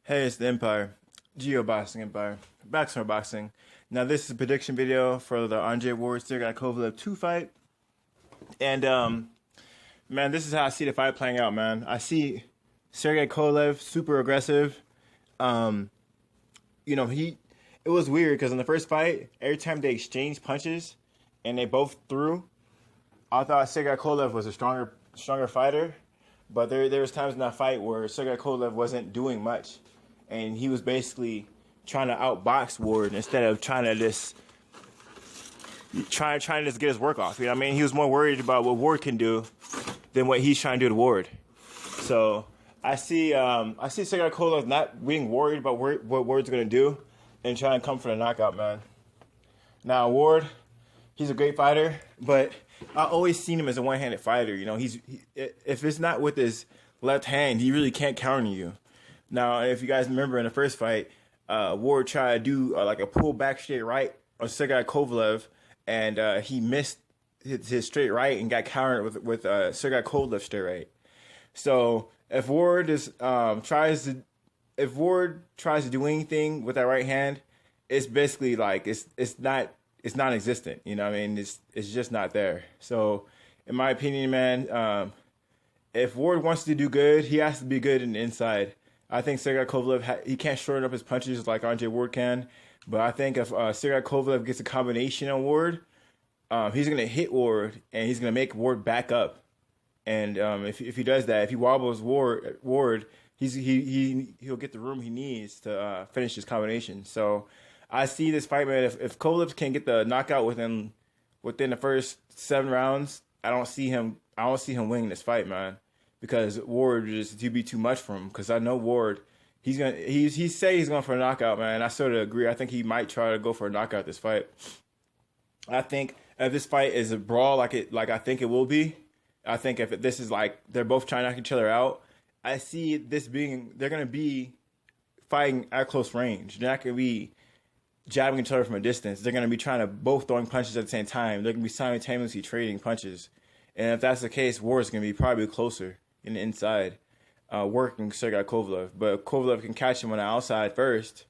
Hey, it's the Empire, Boxing Empire, back to our boxing. Now, this is a prediction video for the Andre Ward Sergey Kovalev 2 fight. And, man, this is how I see the fight playing out, man. I see Sergey Kovalev super aggressive. It was weird because in the first fight, every time they exchanged punches and they both threw, I thought Sergey Kovalev was a stronger fighter. But there was times in that fight where Sergey Kovalev wasn't doing much. And he was basically trying to outbox Ward instead of trying to just get his work off. You know what I mean? He was more worried about what Ward can do than what he's trying to do to Ward. So I see Sergey Kovalev not being worried about what Ward's gonna do and trying to come for the knockout, man. Now Ward, he's a great fighter, but I always seen him as a one-handed fighter. You know, if it's not with his left hand, he really can't counter you. Now, if you guys remember in the first fight, Ward tried to do like a pull back straight right on Sergey Kovalev, and he missed his straight right and got countered with Sergey Kovalev straight right. So if Ward tries to do anything with that right hand, it's basically like it's non-existent. You know what I mean? It's just not there. So in my opinion, man, if Ward wants to do good, he has to be good in the inside. I think Sergey Kovalev, he can't shorten up his punches like Andre Ward can. But I think if Sergey Kovalev gets a combination on Ward, he's going to hit Ward and he's going to make Ward back up. And if he does that, if he wobbles Ward, he'll get the room he needs to finish his combination. So I see this fight, man. If Kovalev can get the knockout within the first 7 rounds, I don't see him winning this fight, man. Because Ward just to be too much for him. Because I know Ward, he say he's going for a knockout, man. I sort of agree. I think he might try to go for a knockout this fight. I think if this fight is a brawl like I think it will be, I think if this is like they're both trying to knock each other out, I see this being they're going to be fighting at close range. They're not going to be jabbing each other from a distance. They're going to be trying to both throwing punches at the same time. They're going to be simultaneously trading punches. And if that's the case, Ward's going to be probably closer in the inside, working Sergey Kovalev. But Kovalev can catch him on the outside first,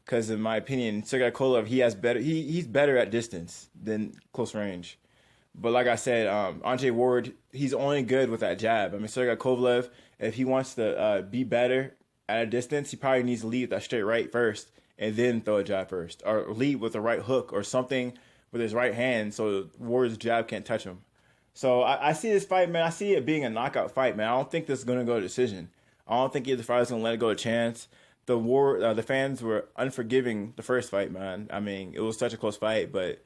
because in my opinion, Sergey Kovalev, he's better at distance than close range. But like I said, Andre Ward, he's only good with that jab. I mean, Sergey Kovalev, if he wants to be better at a distance, he probably needs to lead with that straight right first and then throw a jab first, or lead with a right hook or something with his right hand so Ward's jab can't touch him. So I see this fight, man. I see it being a knockout fight, man. I don't think this is going to go to decision. I don't think either fighter's going to let it go a chance. The fans were unforgiving the first fight, man. I mean, it was such a close fight, but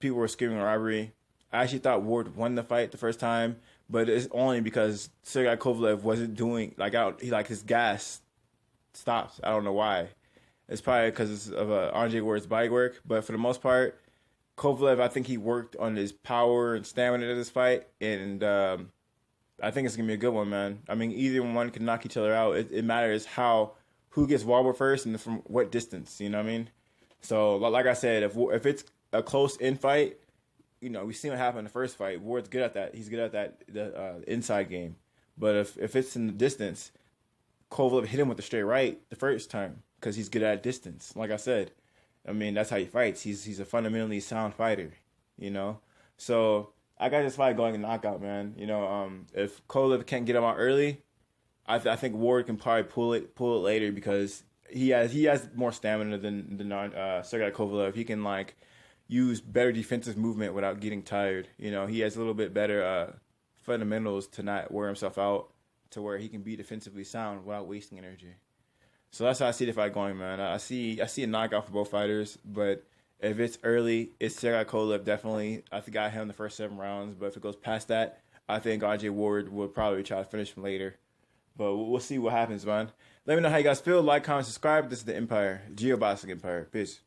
people were screaming robbery. I actually thought Ward won the fight the first time, but it's only because Sergey Kovalev wasn't doing his gas stopped. I don't know why. It's probably because of Andre Ward's body work, but for the most part, Kovalev, I think he worked on his power and stamina in this fight, and I think it's going to be a good one, man. I mean, either one can knock each other out. It matters who gets wobbled first and from what distance, you know what I mean? So, like I said, if it's a close in fight, you know, we seen what happened in the first fight. Ward's good at that. He's good at that the inside game. But if it's in the distance, Kovalev hit him with the straight right the first time because he's good at distance, like I said. I mean, that's how he fights. He's a fundamentally sound fighter, you know. So I got this fight going to knockout, man. You know, if Kovalev can't get him out early, I think Ward can probably pull it later because he has more stamina than Sergey Kovalev. He can use better defensive movement without getting tired. You know, he has a little bit better fundamentals to not wear himself out, to where he can be defensively sound without wasting energy. So that's how I see the fight going, man. I see a knockout for both fighters, but if it's early, it's Sergey Kovalev definitely. I think I got him in the first 7 rounds, but if it goes past that, I think Andre Ward will probably try to finish him later. But we'll see what happens, man. Let me know how you guys feel. Like, comment, subscribe. This is the Empire, Boxing Empire. Peace.